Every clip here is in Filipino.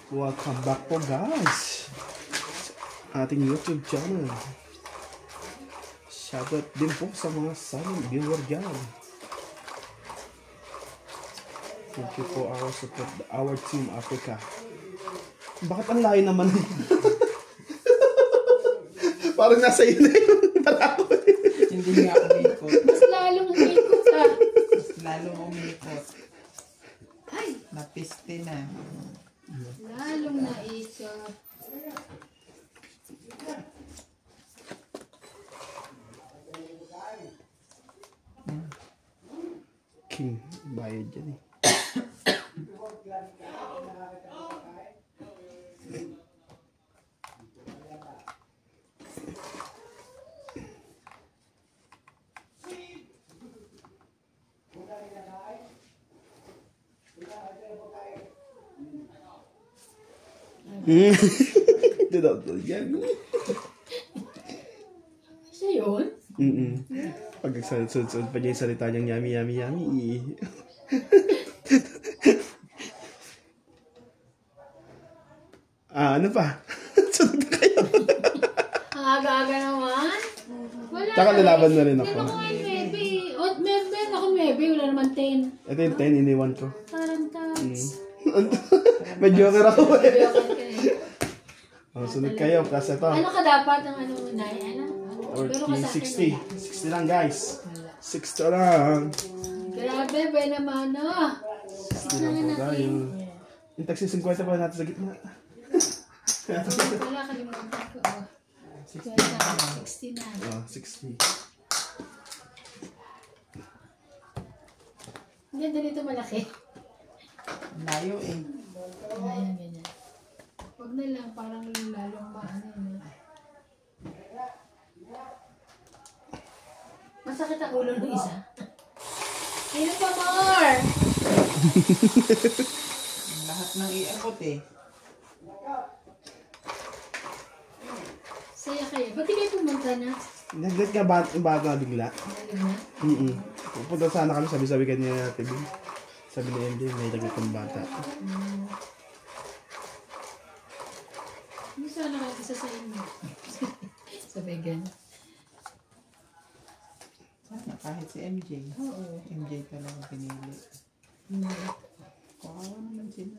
Welcome back po guys sa ating YouTube channel. Shoutout din po sa mga silent viewer dyan. Thank you for our support, our Team Africa. Bakit ang layo naman? Parang nasa iyo na yun. Hindi nga umikot. Mas lalong umikot ha. Mas lalong umikot. Ay! Napiste na. Lalong naikot. King, bayad dyan eh. Yan. Siya yun? Pag nagsasunod pa niya yung salita niyang yummy, yummy, yummy. Ano pa? Sunod na kayo. Ang aga-aga naman. Wala. Tsaka lalaban na rin ako. Meron ko ngayon, maybe. Meron ako maybe. Wala naman 10. Ito yung 10, iniwan ko. Tarantats. May joker ako eh. Joker ka eh. Sunod kayo, plus ito. Ano ka dapat ng ano na yan? Or Pero ka sa akin 60. 60 lang guys. 60 lang. Grabe, ba naman ah. 60 lang po tayo. Yung taxi 50 pa natin sa gitna. Wala, kalimutan ko. 60 na. 60. Ang ganda nito malaki. Layo eh. Ayan, ganyan. Huwag na lang, parang lalong maano. Masakit ang ulo ng isa. Ayun pa, more! Lahat ng iabot eh. Saya kayo. Ba't di kayo pumunta na? Naglit ka ba yung bago na bigla? Alam na? Pupunta sana kami, sabi-sabi kanina natin. Sabi ni MJ, may naglit ng bata. Hindi sana kayo isa sa inyo. Sabi ganyan. Kahit si MJ. Oo. MJ talaga pinili. Kawawa naman sila.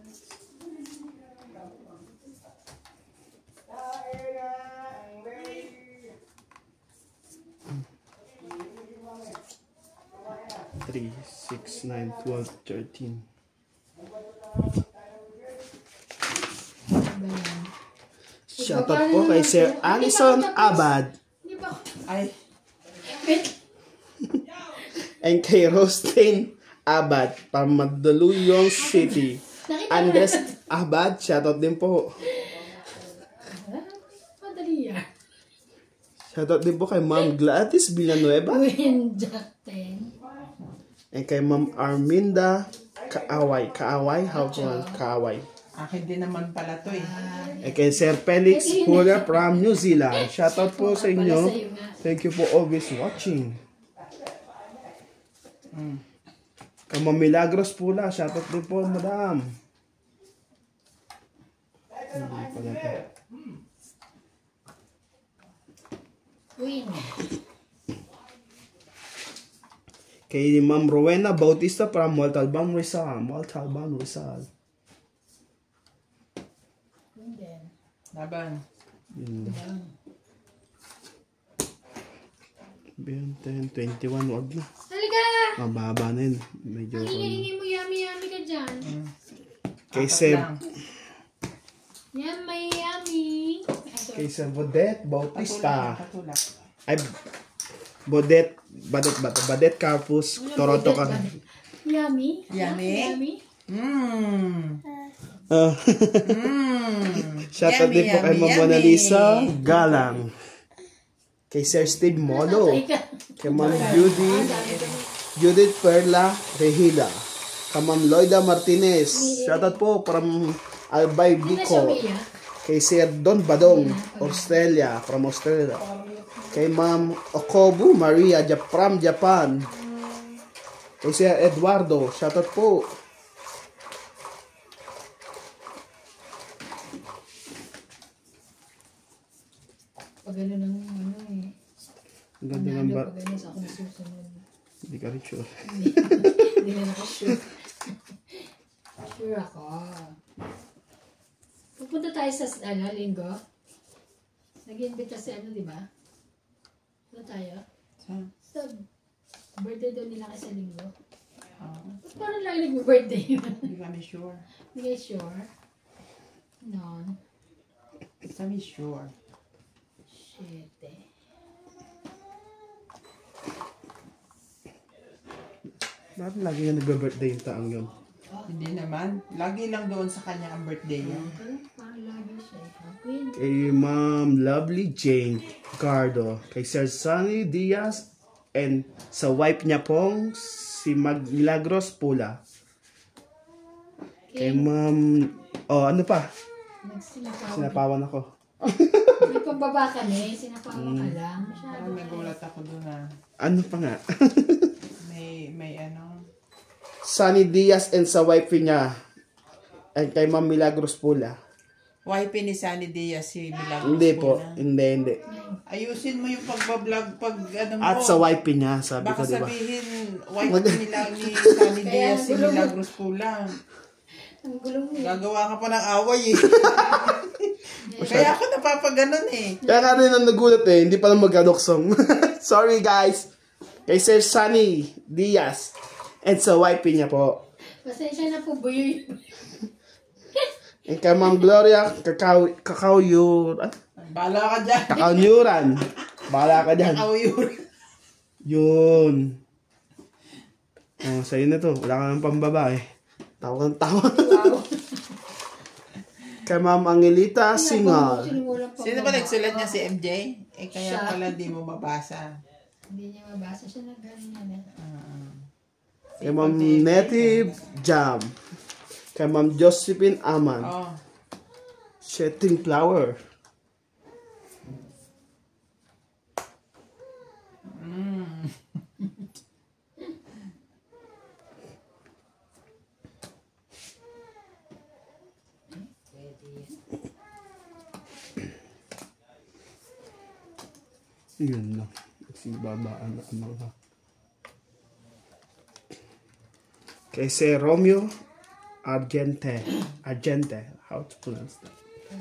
Three, 6, 9, 12, 13. Shoutout po kay Sir Alison Abad. Hindi ba? Ay, And kay Rostin Abad, Pamadaluyong City. Andres Abad, shoutout din po. Madali yan. Shoutout din po kay Ma'am Gladys Villanueva. Gwen Jackten. And kay Ma'am Arminda Kaaway. Kaaway? How to Kaaway? akin din naman pala to eh. And kay Sir Felix Pula from New Zealand. Shoutout po sa inyo. Thank you for always watching. Kay Ma'am Milagros Pula, shoutout din po, madam. Hindi pala ito. Queen. Kay Ma'am Rowena Bautista from Montalban, Rizal. Montalban, Rizal. Queen din. Laban. 10, 21, wag na. Halika! Mababa na yun. Medyo... Ang hingi mo, yummy ka dyan. Kay Seb... Yummy. Kay Sir Bodet Bautista. Patulak. Ay... Badet Carpus, Toronto ka. Yummy? Yummy? Shoutout din po kay Ma'am Mona Lisa Galang. Kay Sir Steve Molo. Kay Ma'am Judith Perla Regila. Kay Ma'am Loida Martinez. Shoutout po from Albay Bico. Kay Sir Don Badong, Australia, from Australia. Kay Ma'am Okobu Maria from Japan. Kay Sir Eduardo, shoutout po. pag gano'n ng ano eh. Ang ganda ng Panalo pag gano'n sa akong susunod. Hindi ka rin sure. Hindi na ako sure. Sure ako. Pupunta tayo sa linggo. Nag-invita si di ba? Ano tayo? Sa birthday daw nila kasi linggo. Ba't parang lang nag-birthday? Hindi kami sure. Hindi kayo sure? No. Kami sure. Shit eh. Bakit lagi nga nag-birthday yung taong yun? Hindi naman. Lagi lang doon sa kanya ang birthday niya. Parang lagi siya eh. Queen. Kay Ma'am Lovely Jane Gardo. Kay Sir Sunny Diaz. And sa wife niya pong si Milagros Pula. Kay Ma'am... Oh, ano pa? Sinapawan ako. May pababa ka eh. Sinapawa ka lang. Parang nagulat ako doon Ano pa nga? may ano. Sunny Diaz and sa wife niya. And kay Ma'am Milagros Pula. Wife ni Sunny Diaz si Milagros Hindi po. Pula. Hindi. Ayusin mo yung pagbablog pag ano mo. At sa wife niya, sabi baka ko, diba? sabihin, wife ni Sunny Diaz si Milagros Pula. Ang gulong mo. Gagawa ka pa ng away eh. Kaya ako napapaganon eh. Kaya nga rin ang nagulat eh, hindi pala mag-adoksong. Sorry guys. Kay Sir Sunny Diaz. And sa wife niya po. Pasensya na po, buyoy. And kay Ma'am Gloria Kakao-Yuran. Bala ka dyan. Kakao-Yuran. Bahala ka dyan. Kakao-Yuran. Yun. Oh, sa'yo na to. Wala ka ng pambaba eh. Tawa ng tawa. Wow. Kay Ma'am Angelita Singal. Sino ba nagsulat niya si MJ? Eh kaya pala di mo mabasa. Hindi niya mabasa siya na ganyan. Kay Ma'am Native Jam. Kay Ma'am Josephine Aman. Oh. Shedding Flower. Yun lang. Kasi babaan na mga. Kay Sir Romeo Argente. How to pronounce that?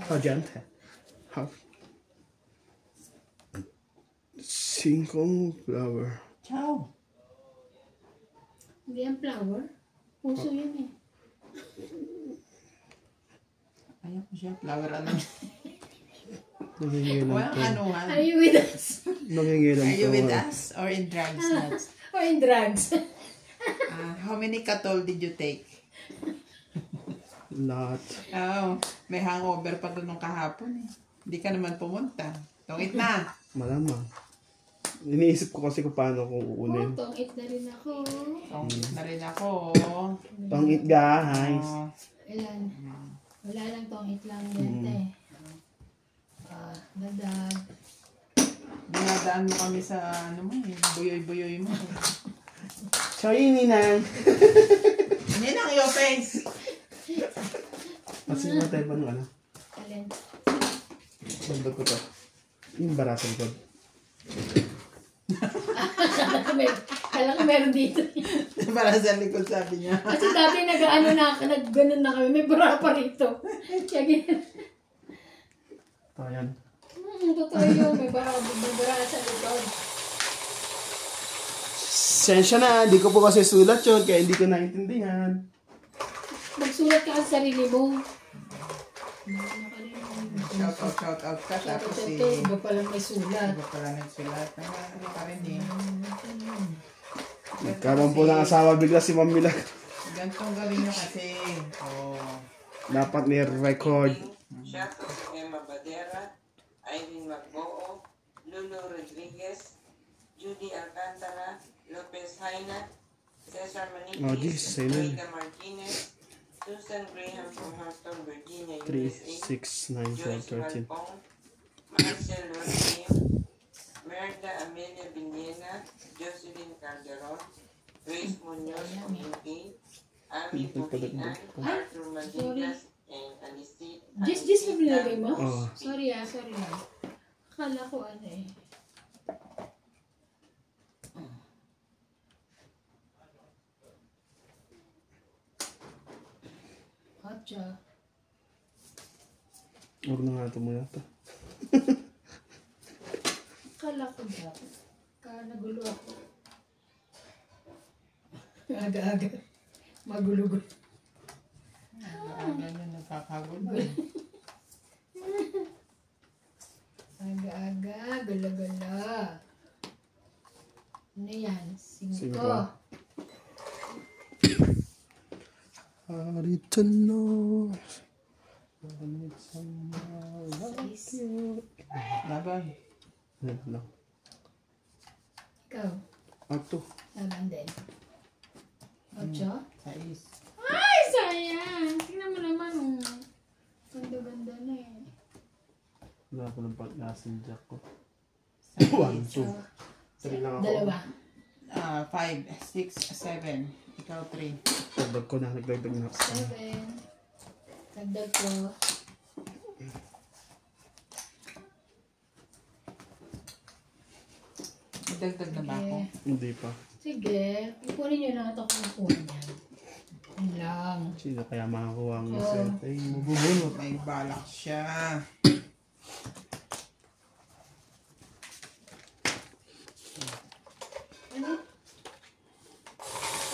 Argente. How? Singkong flower. Ciao. Hindi ang flower. Puso yun eh. Ayaw ko siya. Flower ano. Nangingilam Walang to. anuhan. Are you with us? Nangingilam Are you to. with us or in drugs nuts? Or in drugs? How many katol did you take? Lahat. Oh, may hangover pa doon nung kahapon eh. Hindi ka naman pumunta. Tungit na. Malamang. Iniisip ko kasi kung paano ko uunin. Tong-it na rin ako. Tungit na rin ako. Pang-it guys. Oh. Ilan? Wala lang tong-it lang yan eh. Dadag. Dinadaan mo kami sa ano mo eh. Buyoy-buyoy mo. Sorry, Ninang. Hindi lang your face. Kasi mo tayo pa nung ano? Alin? Nandog ko to. Yung barasan ko. Kala ko meron dito. Para sa likod sabi niya. Kasi dati nag-ganon na kami. May bra pa rito. Kaya ganyan. Ito yan. Totoo yun. May bra sa likod. Sensya na, hindi ko po kasi sulat yun, kaya hindi ko naintindihan. Magsulat ka sa sarili mo. Shout out ka. Tapos si... Iba palang may sulat. Iba pala nagsulat. Ano ka rin eh. Nagkaroon po ng asawa bigla si Ma'am Milag. Gantong gawin nyo kasi. Oh. Dapat ni-record. Shato Emma Badera, Irene Magboo, Lulu Rodriguez, Judy Alcantara, Lopez Haina, Cesar Maniquis, Oh, this is Haina. Rita Martinez, Susan Graham from Houston, Virginia, 3, USA, 6, 9, Joyce 12, 13. Malpong, Marcel Rodríguez, Merda Amelia Villena, Jocelyn Calderon, Grace Munoz from UK, Ami Bukian, Arthur Madigas, and Alice. Jis na binagay mo? Oh. Sorry. Akala ko ano eh. Atcha. Huwag na nga ito muna ito. Akala ko ba? Kaya nagulo ako. Aga-aga. Magulo-gulo. Aga na nakakagulo. Aga-aga. Gulo-gulo. Ano yan? 5. Harito no. I need someone like you. Laban. Yan lang. Ikaw. Ato. Laban din. 8. Sais. Ay, sayang! Tingnan mo naman, oh. Ganda-ganda na eh. Wala ko ng pag-asin jack ko. 1, Sais. 2, 3 lang ako. Dalawa. 5, 6, 7. Ikaw 3. Tagdag ko na. Nagdagdag na. 7. Tagdag ko. Dagdag na ba ako? Hindi pa. Sige. Ipunin nyo lang ito kung nakuha niya. Yun lang. Sino kaya makakuha ang Oo. set? Ay, mabubunot. May balak siya. Ano?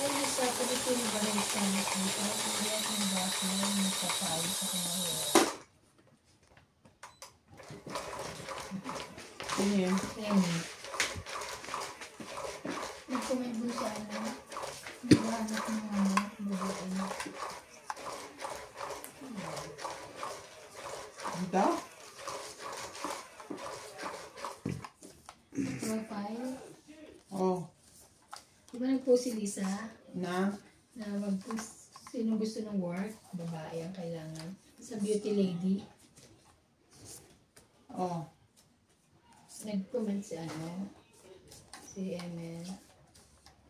Ay, sa pagkitin ba na isang nakita? Hindi ako ng baso na nagpapayo sa kanya. Ano yun? Ayun. Nag-comment doon sa ano. Naghahanap ng ano. Babae. Dito? Profile. Oh. Di ba nag-post si Lisa? Na? Na mag-post sino gusto ng work? Babae ang kailangan. Sa beauty lady. Oh. Nag-comment si ano. Si Emel.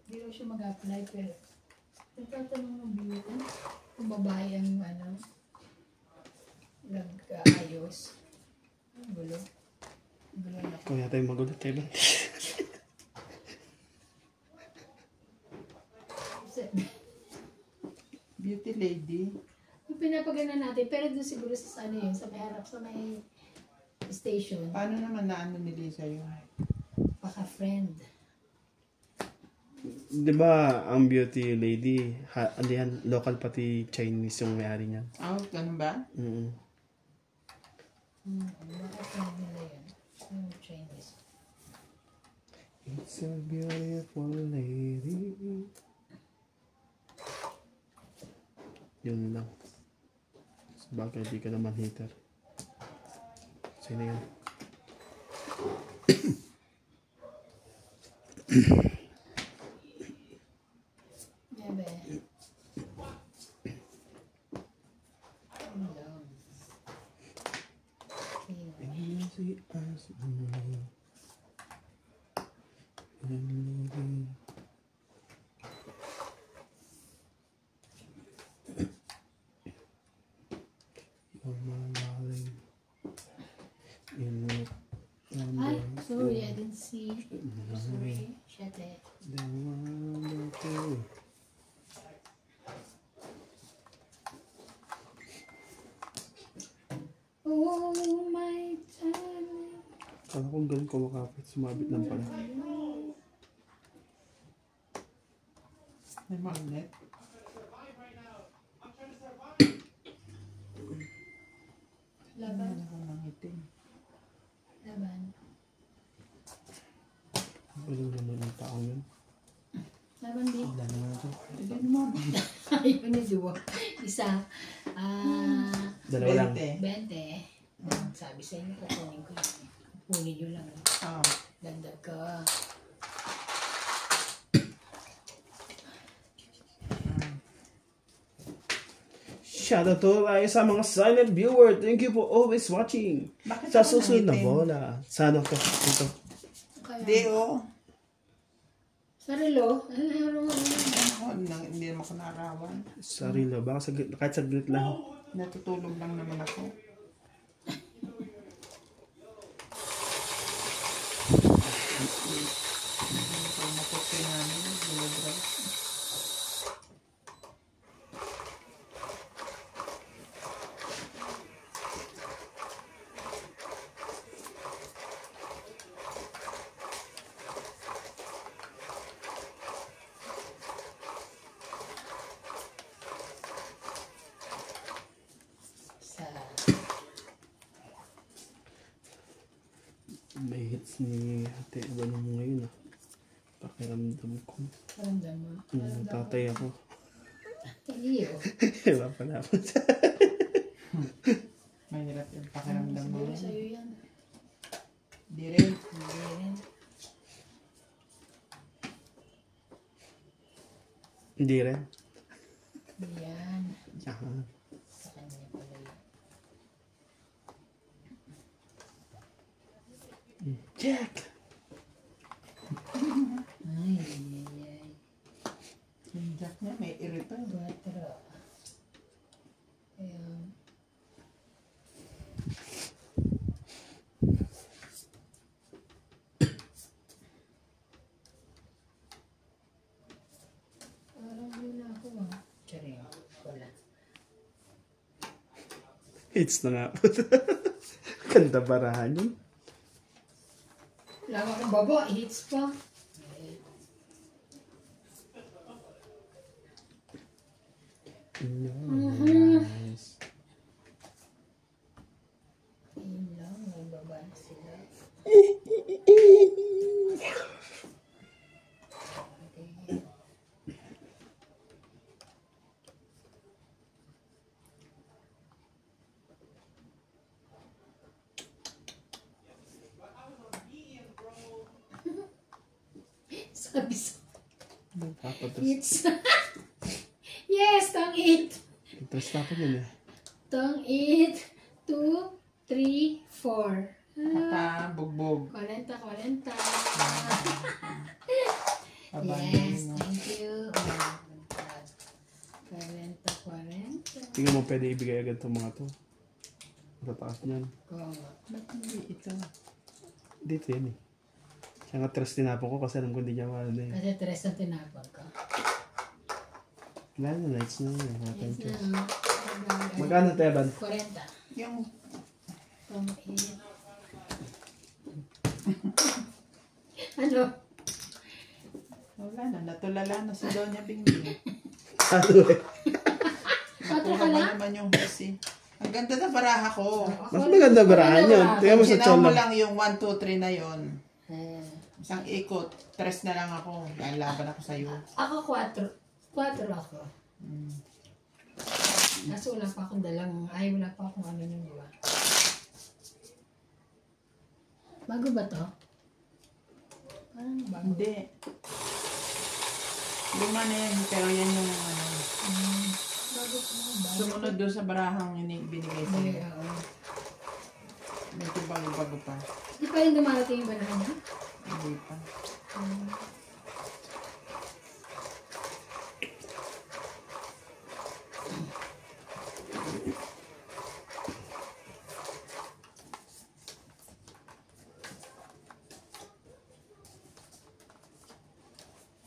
Hindi raw siya mag-apply pero nagtatanong ng beauty. Kung babae ang ano. Nag-ayos. Ang gulo. Ang gulo na ko. Kung yata yung magulat kayo ba? Beauty lady. Yung pinapagana natin, pero doon siguro sa ano yun, sa may harap, sa may station. Paano naman na ano ni Lisa yun? Baka friend. Di ba ang beauty lady, ano yan, local pati Chinese yung may-ari niyan? Oh, ganun ba? Baka friend nila yun. Yung Chinese. It's a beautiful lady. Yun lang. Sabagay, di ka naman hater. Sino yun? Bebe. Hello. Easy as me. Lady. You're my darling. Ay, sorry, I didn't see. Sorry, shate. The wonderful. Oh, my darling. Kala kong ganun ko makapit, sumabit lang pala. May magnet. Laban. Ano ko nangitin? Laban. Galing naman ang taong yun. Laban, di. Wala na nga ito. Hindi mo. Ayun na duwa. Isa. Dalawa lang. 20. Sabi sa inyo, kukunin ko yun. Kukunin nyo lang. Oh. Ganda ka. Shout out to tayo sa mga silent viewer. Thank you for always watching. Bakit Sa ako susunod na nangitim? bola. Sa ano to? Ito. Hindi, oh. Sarilo. Ako, hindi naman ako narawan. Sarilo. Baka kahit saglit lang. Natutulog lang naman ako. Pag maputi namin, bulodra. May hits ni Ate Evan mo ngayon ah. Pakiramdam ko. Paramdam mo. Tatay ako. Iyo. Iba pala ako. Mahirap yung pakiramdam mo. Siguro sa'yo yan. Di rin. Hindi rin. Hindi rin. Yan. Yan. Sa kanya pala yun. Jack! Ay, ay, ay. Yung jack niya may irito. 4. Ayan. Parang yun ako ah. Charing. Wala. Hits na nga po. Ganda barahan yun. Wala akong baba. Hits pa. Nice. Ayun lang. May baba na sila. Sabi sa hits. Yes, tong 8. Interest ako yun eh. Tong 8, 2, 3, 4. Bugbog. 40, 40. Abandon Yes, mo. thank you. Oh my God. 40, 40. Tingnan mo pwede ibigay agad itong mga to. Matataas niyan. Ba't hindi ito? Dito yan eh. Kaya nga tres tinapon ko kasi alam ko hindi niya maano eh. Kasi 3 ang tinapon ko. Wala na, lights na yun. Yes Yes, na. Magkano Teban? 40. Yung Tong 8. Ano? wala na, natulala na si Doña Bingbing. Ano eh? Patro Nakuha ka ba na? naman yung hasi? Ang ganda na baraha ko. Mas maganda barahan yun. Tingnan mo sa Ginawa mo chola. lang yung 1, 2, 3 na yon. Eh, Isang ikot. 3 na lang ako. Dahil laban ako sa'yo. ako 4. 4 ako. Kaso wala pa akong dalang, wala pa akong ano yung gawa. Bago ba to? Parang bago. Hindi. Luma na yan. Pero yan yung ano. Bago pa. Bago. Sumunod doon sa barahang binigay sa'yo. Hindi, oo. Medyo bago-bago pa. Di pa rin dumarating yung banahan niya? Hindi pa.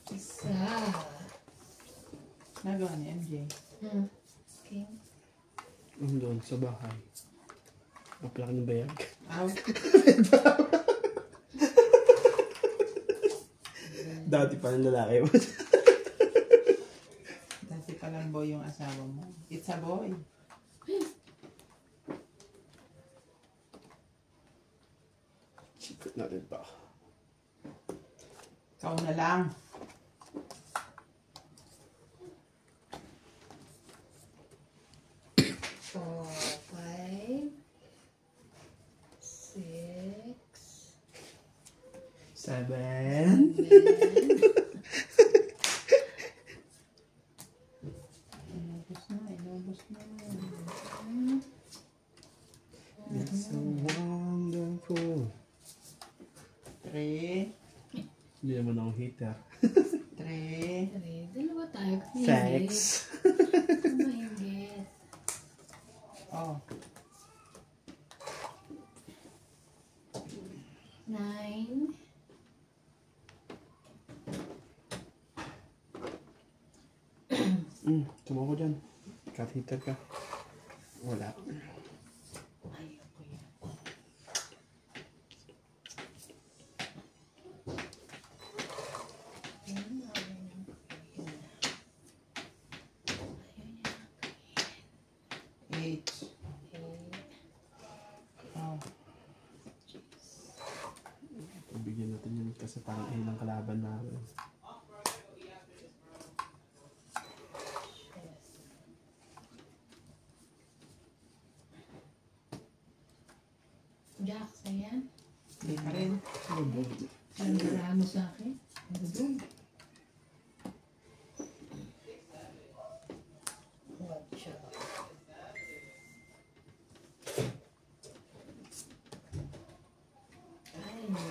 Isa. Nagawa ni MJ. Okay. Doon sa bahay. Maplak ng bayag. Out. Dati pa ng lalaki mo. Dati palang boy yung asawa mo. It's a boy. Sikot natin pa. Ikaw na lang. Four, 5, 6, 7. 7. Inubos na, inubos na. It's so wonderful. 3. Hindi naman ako hater. 3. Dalawa tayo. Thanks. Mahingit. Oh. 9, Tumo ko dyan. Catheter ka. Wala. H. Oh. Bigyan natin yun kasi parang ilang kalaban namin. Jack, ayan. Hindi ka rin. Ang barahan mo sa akin. Ano doon? Watcha. Ay, no.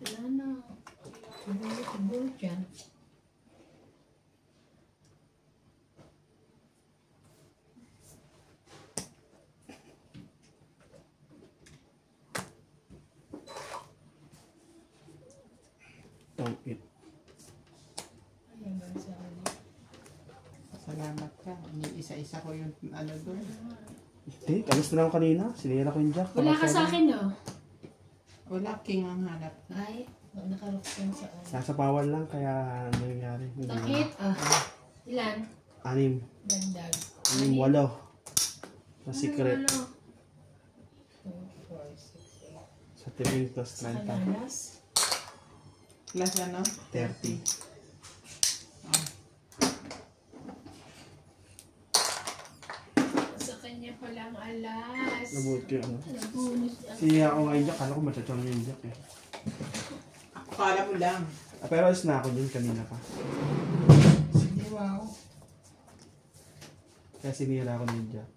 Wala na. Siguro dyan. Don't eat. Ayan ba sa akin? Salamat ka. Isa-isa ko yung ano doon. Hindi, alas na lang ako kanina. Sinira ko yung jack. Wala ka sa akin, no? Wala, king ang hanap. Ay, nakaruksan sa akin. Sasapawan lang kaya ano nangyari. Bakit? Ilan? 6. Dandag. 6, 8. Na secret. 2, 4, 6, 8. Sa TV plus Sa 30. kanalas? Plus ano? 30. Oh. Sa kanya palang alas. Nabuti ano. Nabunus ang Siniya ako nga yung jack. Kala ko matsatsaw na yung jack eh. Akala mo lang. Pero alas na ako dun kanina pa. Sige, wow. Kaya sinira ko na yung jack.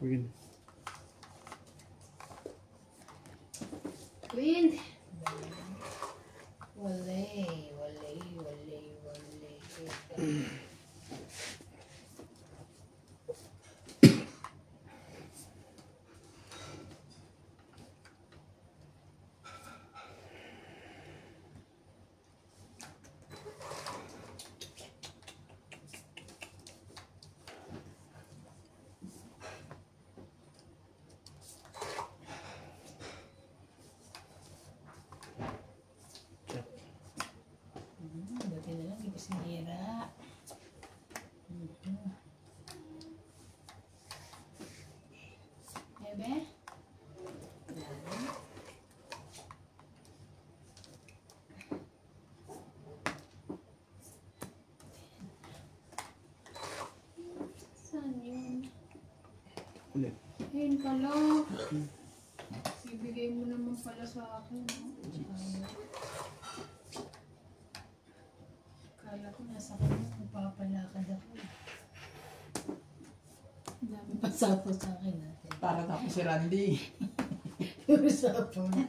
Queen. Queen. Walay. Buti na lang, hindi ko sinira. Bebe? Saan yun? Ulit. Ayun pala. Ibigay mo naman pala sa akin. Kala ko nasa kanya kung papalakad ako. Ang dami pa sapo sa akin natin. Para ako si Randy. Puro sapo na.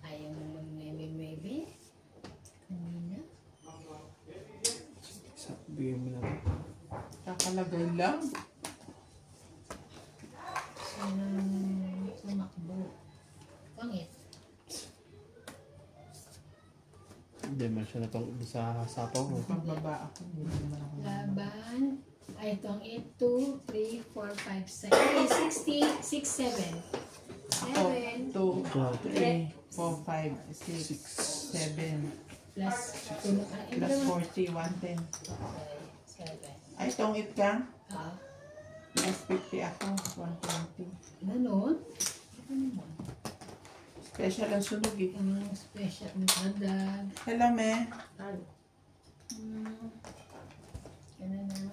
Ayaw mo mag-maybe? Kanina? Bigyan mo na rin. Kakalagay lang. Tumakbo. Pangit. Hindi man siya na sa sapaw mo. Pagbaba ako. Hindi naman ako. Laban. Ay, itong 8, 2, 3, 4, 5, 6. Ay, 60, 67. 7. 2, 3, 4, 5, 6, 7. Plus, Plus 40, 110. 7. Ay, itong it ka? Ah, Plus 50 ako, 120. ganon? Ano naman? Special ang sunog eh. Special na kadag. Hello, me. Ganun na.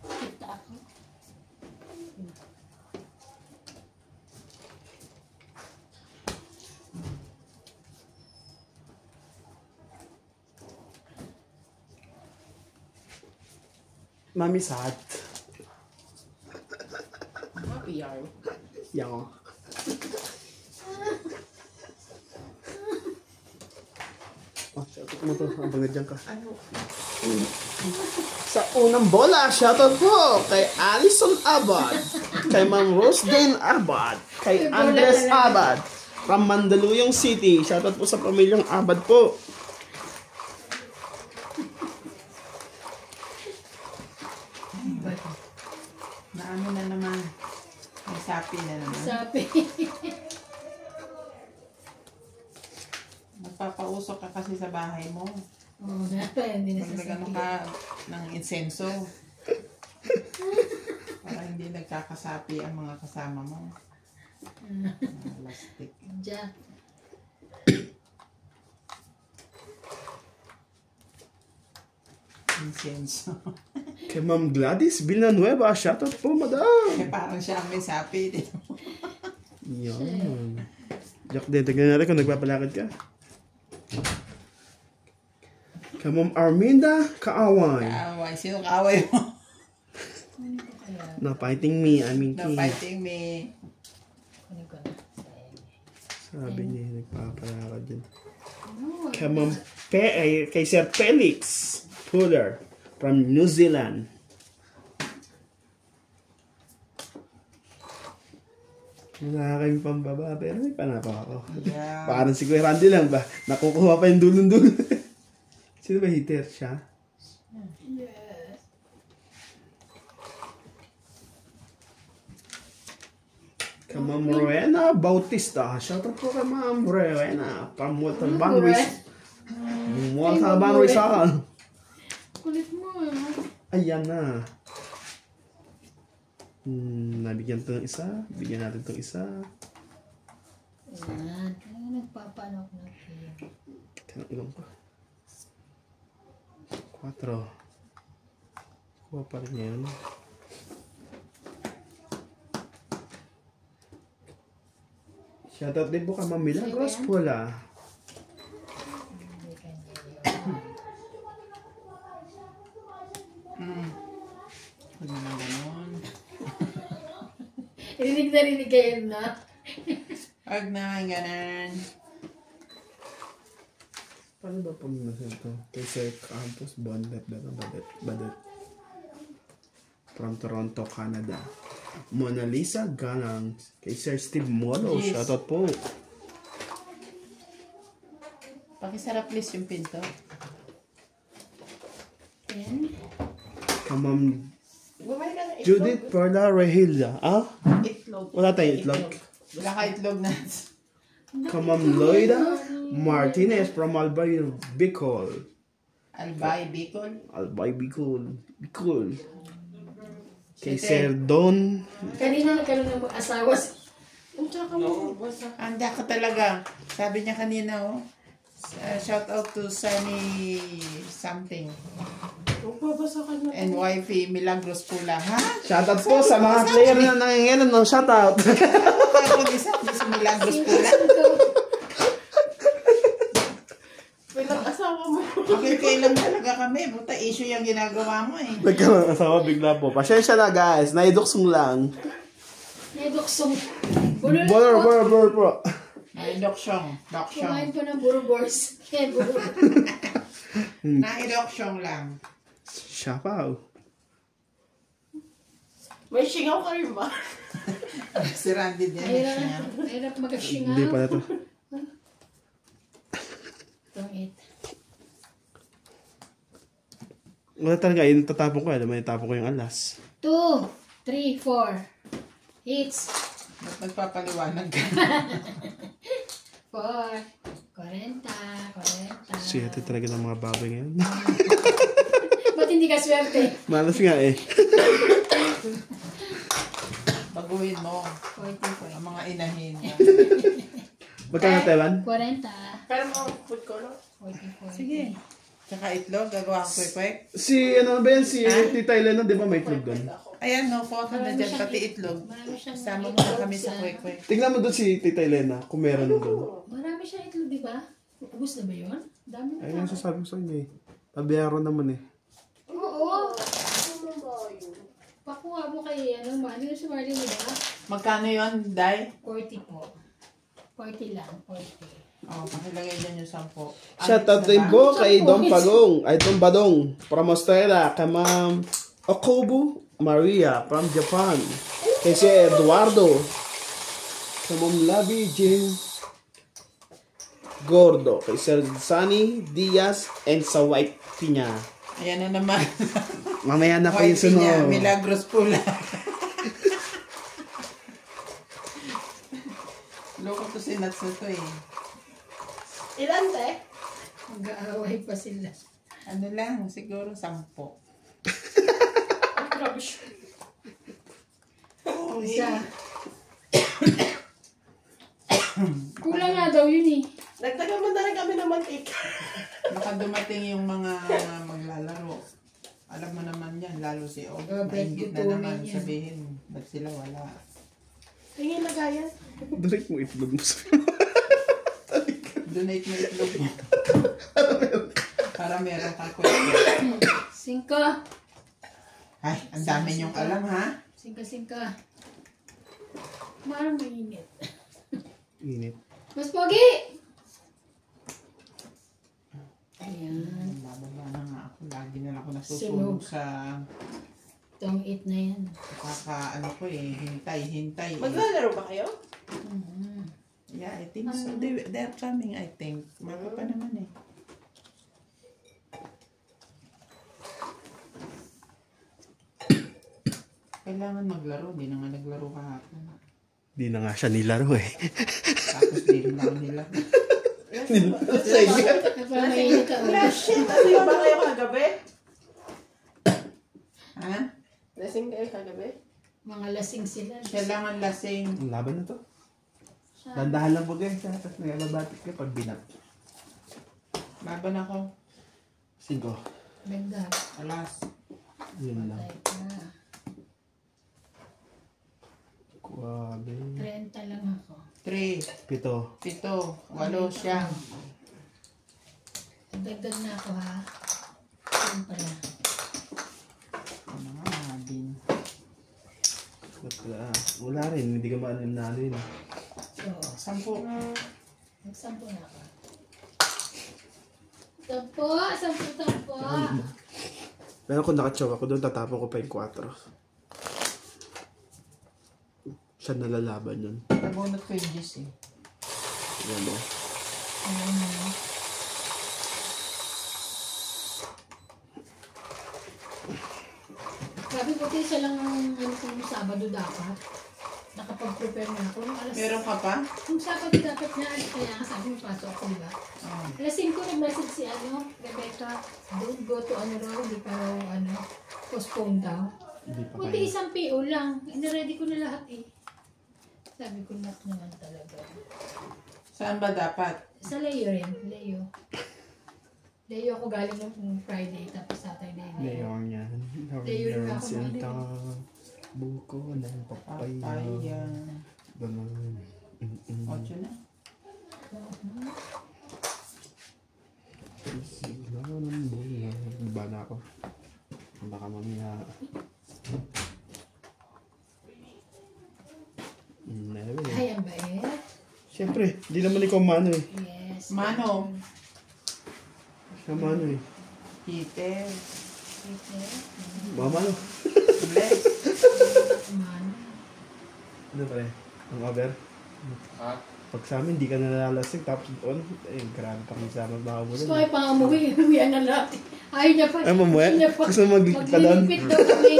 Kita ako. Mami's hot. Yarn. Yan. Oh, shoutout mo to. Ang bangad dyan ka. Sa unang bola, shoutout po kay Alison Abad, kay Ma'am Rosdane Abad, kay Andres Abad, from Mandaluyong City. Shoutout po sa pamilyang Abad po. Naano na naman. May sapi na naman. Sabi. Magpapausok ka kasi sa bahay mo. Oo nga, hindi na Nagano sasabihin. ka ng insenso. Para hindi nagkakasapi ang mga kasama mo. Plastic. Diyan. Insenso. Kay Ma'am Gladys Villanueva, shoutout po, madam. Eh, parang siya ang may sapi. Yan. Jack din, tignan natin kung nagpapalakad ka. Kay Ma'am Arminda Kaaway. Kaaway. Sino kaaway mo? No fighting me, I mean No fighting me. Kunin ko na. Sayang. Sabi niya, nagpapalakad yun. Ano? Kay Ma'am kay Sir Felix Fuller from New Zealand. Wala kayong pambaba, pero may panapa ako. Yeah. Parang si Kuya Randy lang ba? Nakukuha pa yung dulon-dulon. Sino ba hitter siya? Yes. Kay Ma'am Rowena Bautista. Shoutout po kay Ma'am Rowena from Montalban, Rizal. Montalban, Rizal. Kulit mo ah. Ayan na. Nabigyan to ng isa. Bigyan natin itong isa. Ayan. Ano nagpapanok na kayo? Tingnan ilang pa. 4. Kuha pa rin yan. Shoutout din po kay Ma'am Milagros Pula. Hindi kanya yun. Huwag na lang ganun. Rinig kayo na. Huwag na ganun. Paano ba pag nasa ito? Kay Sir Campos Bondet Badet. From Toronto, Canada. Mona Lisa Galang. Kay Sir Steve Molo. Yes. Shoutout po. Pakisarap please yung pinto. Then, Kay Ma'am Bumalik ka na itlog. Judith Perla Rehilla. Ah? Itlog. Wala tayong itlog. Wala ka itlog na. Kay Ma'am Loida Martinez from Albay Bicol. Albay, Bicol. Albay Bicol. Bicol. Kay Siyete. Sir Don. kanina nagkaroon ng mag-asawa Handa ka talaga. Sabi niya kanina, oh. Shout out to Sunny something. And wifey Milagros Pula, ha? Shoutout po sa mga player na nanginginan ng shoutout. Ako isa, si Milagros Pula. Walang asawa mo. Okay, kailan talaga kami. Buta issue yung ginagawa mo eh. Nagkaroon ng asawa bigla po. Pasensya na guys. Naiduksong lang. Nedoksong. Blur po. Ay, doksyong. Kumain pa ng burgers. Naidoksyong lang. Siyapaw. May singaw ka rin ba? Si Randy din. siya. Mahirap mag-asingaw. Hindi pala to. Itong 8. Wala talaga. Yun tatapon ko. Alam mo, tatapon ko yung alas. 2, 3, 4. Hits. Ba't nagpapaliwanag ka? 4. 40. 40. Siyete talaga ng mga baboy ngayon. Ba't hindi ka swerte? Malas nga eh. Baguhin mo. 40. Ang mga inahin. Magkano Taiwan? 40. Pero mo, food color. 40. Sige. Tsaka itlog, gagawa ko kwek-kwek. Si ano ba yan? Si Tita Elena, di ba may itlog doon? Ayan, no, photo na dyan, pati itlog. Marami siyang Sama mo na kami sa kwek-kwek. Tignan mo doon si Tita Elena, kung meron doon. Marami siyang itlog, di ba? Ubus na ba yun? Dami na. Ayun ang sasabi ko sa inyo eh. Pabayaro naman eh. Oo. Pakuha mo kay, Mali na si Marlene, di ba? Magkano yun, Day? 40 po. 40 lang, 40. Oh, pakilagay dyan yung 10. Shoutout din po kay Dom Pagong, ay Dom Badong, from Australia, kay Ma'am Okubu Maria from Japan, kay si Eduardo, kay Ma'am Labi Jane Gordo, kay Sir Sunny Diaz, and sa wife niya. Ayan na naman. Mamaya na po yung Wife niya, sunod. Milagros Pula. Loko to si Nats na to eh. Ilan, te? Mag-aaway pa sila. Ano lang, siguro 10. Grabe siya. Isa. Kulang nga daw yun eh. Nagtagal mo na rin kami ng mantika. Baka dumating yung mga maglalaro. Alam mo naman yan, lalo si Og. Maingit na naman, sabihin, ba't sila wala? Tingin na gaya. Direct mo itlog mo sa Donate mo itlog mo. Para meron kang kwento. 5. Ay, ang dami niyong alam ha? 5. Marang mainit. init. Mas pogi! Ayan. Bababa na nga ako. Lagi na lang ako nasusunog sa Itong 8 na yan. ano ko eh. Hintay. Maglalaro ba kayo? Yeah, I think so. They're coming, I think. Maga pa naman eh. Kailangan maglaro. Di na nga naglaro kahapon. Di na nga siya nilaro eh. Tapos di rin ako nila. Parang mainit ka ulit. Shit, lasing ba kayo kagabi? Ha? Lasing kayo kagabi? Mga lasing sila. Siya lang ang lasing. Ang laban na to. Dandahan lang po guys. Tapos nagalabatik ka pag binat. Laban ako. 5. Ganda. Alas. Yun lang. Patay ka. Kuwabe. 30 lang ako. 3, 7. 7, 8 siya. Dagdag na ako ha. Yan pala. Ano nga din. Wala rin. Hindi ka maanin na rin. So, 10. Magsampo na ako. 10. Pero kung nakachow ako doon, tatapon ko pa yung 4. Siya nalalaban yun. Nabunot ko yung juice eh. Yan o. Sabi ko siya lang ang kung Sabado dapat. Nakapag-prepare na ako. Meron ka pa? Kung Sabado dapat na, kaya nga sabi mo pasok ako, di ba? Oh. Alas 5 nag-message si Rebecca, don't go to raw, di pa raw, postpone daw. Hindi pa Buti kaya. isang PO lang. Ina-ready ko na lahat eh. Sabi ko nak naman talaga. Saan ba dapat? Sa Leo rin. Leo ako galing ng Friday tapos Saturday. Layong yan. Layer ka ako Sinta. Buko ng papaya. Papaya. Ganun. 8 na. Siguro ng buhay. Iba na ako. Baka mamaya. Ay, ang bait. Siyempre, di naman ikaw mano eh. Yes. Mano. Siya mano eh. Peter. Mga mano. Bless. Man. Ano pare? Ang over? Pag sa amin, di ka nalalasing. Tapos doon, grabe pa kami sa amin. Baka mo Gusto kayo pang umuwi. Uwian na natin. Ayaw niya pa. Ay, mamuwi? Gusto niya pa. Gusto mo magligpit ka doon? Magliligpit daw kami.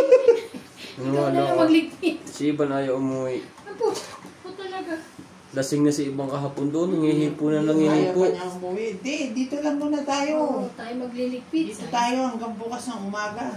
Ikaw na lang magligpit. Si Iban ayaw umuwi. Apo, talaga. Lasing na si Ibang kahapon doon. Nangihipo na Ayaw nangihipo. pa niya umuwi. Dito lang muna tayo. Oo, tayo magliligpit. Dito tayo hanggang bukas ng umaga.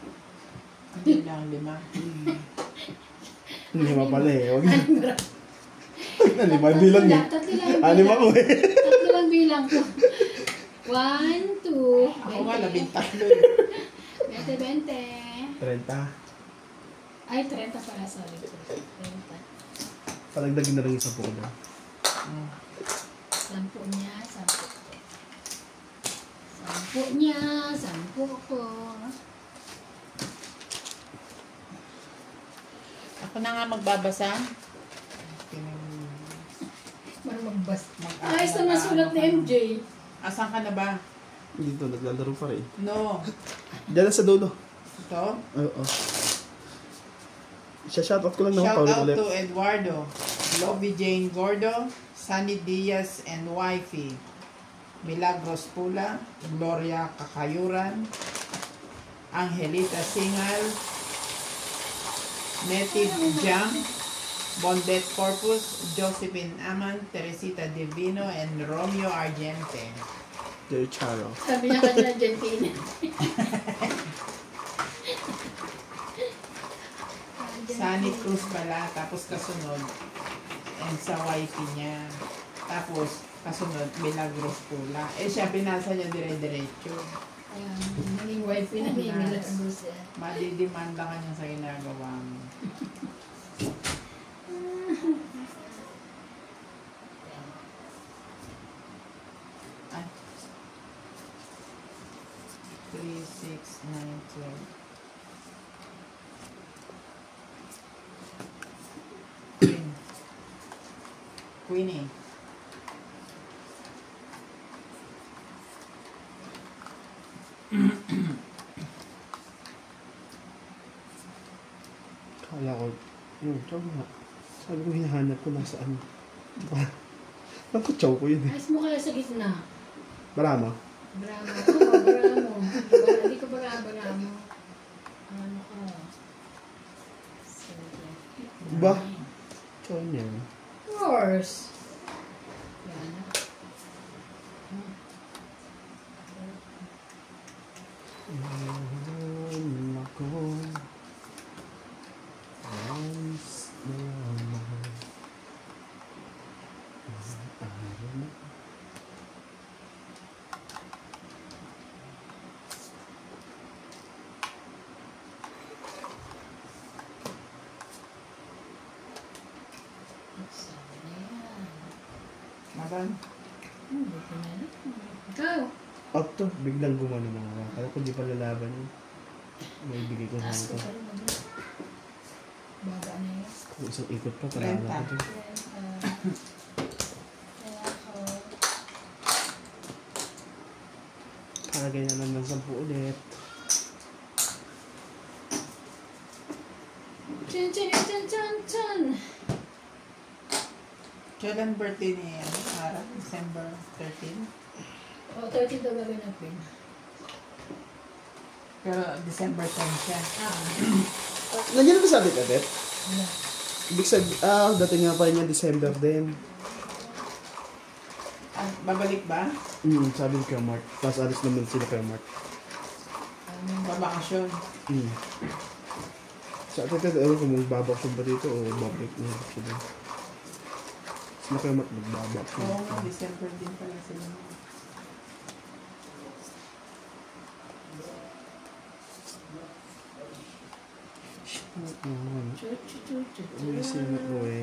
Hindi lang 5. Lima pala eh. Huwag na. Lima bilang eh. Tatlo lang yung Anim bilang. ako eh. Tatlo lang bilang ko. 1, 2, Ako nga, 13 20. 30. Ay, 30 pala. Sorry. 30. Palagdagin na lang yung 10 ko doon. 10 niya, 10 ko. 10 niya, 10 ko. Ako na nga magbabasa. Parang magbas. Ayos naman sulat ni MJ. Asan ka na ba? Dito, naglalaro pa rin. No. Diyan lang sa dulo. Ito? Oo. Shoutout ko lang naman. Shout Paulit out ulit. to Eduardo, Lovie Jane Gordo, Sunny Diaz and Wifey, Milagros Pula, Gloria Kakayuran, Angelita Singal, Native Jam, Bondet Corpus, Josephine Aman, Teresita Divino, and Romeo Argente. Dear Charo. Sabi niya kanya Argentina. Sunny Cruz pala, tapos kasunod, and sa wifey niya. Tapos, kasunod, Milagros Pula. Eh siya, binasa niya dire-diretso. Ayan, naging wife na ni Milagros. Madidimanda ka niya sa ginagawa mo. Ay. 3, 6, 9, 12. Queenie. Kala ko, yun, chow nga. Sabi ko, hinahanap ko nasaan. Ang chow ko yun eh. Ayos mo kaya sa gitna. Barama. Bramo. Oo, bramo. Hindi ko bramo. Ano ko? Sige. Ba? Chow niya. Of course. Yan. Ako. Once naman. Maban. Dito na. Ikaw. Okto, biglang gumano na nga. Kaya ko di pa lalaban yun. May bigay ko Taas ko hangko. pa rin mag- Baba na yun. Kung isang ikot pa, para Renta. ako dun. Kaya ako. Para ganyan naman 10 ulit. Chan chan chan chan chan. Kailan birthday ni Sarah? December 13? O, 30 daw gawin natin. Pero December 10 siya. Nandiyan na ba sabi ka, Bet? Wala. Ibig sabihin, dating nga pa rin niya December din. Ah, babalik ba? Sabi ni Kuya Mark. Tapos alis naman sila Kuya Mark. Babakasyon. Sa atin, ewan ko magbabakasyon ba dito o babalik na sila. Sila Kuya Mark magbabakasyon. Oo nga, December din pala sila. Umilis yung uwi.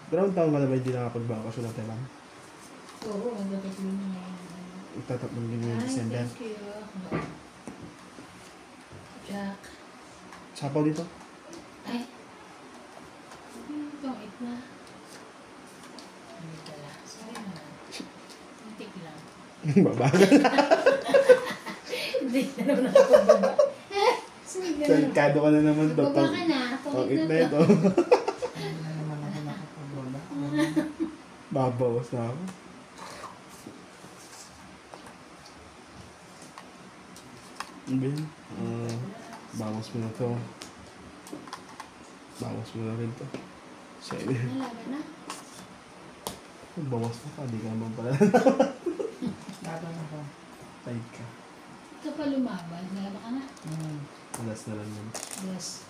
Ground taon ka na ba hindi nakapagbakasyon natin lang? Oo, magdadating na ngayon. Itatatlong linggo yung Ay, December. thank you. Jack. Sapaw dito? Ay. Itong it na. Hindi pala. Sorry na. Hintik lang. Babagal. Hindi na naman nakapababa. Sige na. Delikado ka na naman to. Baba ka na. Pang Pangit it na na ito. to. Hindi na naman ako nakapagwala. Babawas na ako. Ben, bawas mo na to. Bawas mo na rin to. Sige. Nalaban na. Bawas mo pa, di ka naman pala. Laban ako. Tight ka. Ito pa lumaban. Nalaban ka na. Alas na lang yun. Yes.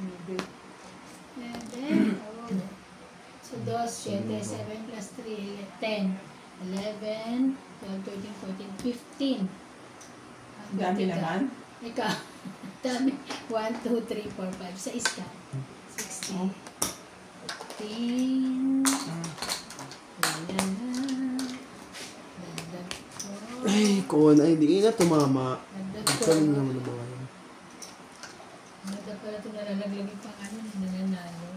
Hindi. And then, so 2, 7, 7 plus 3, 10, 11, 12, 13, 14, 15. Ang dami naman. Ikaw. Dami. 1, 2, 3, 4, 5. 6 ka. 16. 15. Ayan na. Dagdag ko. Ay, kuha na. Hindi na tumama. Dagdag Ang ko. kaling naman ng mga yan. Dagdag pala ito nalalaglag pang ano. Nananalo.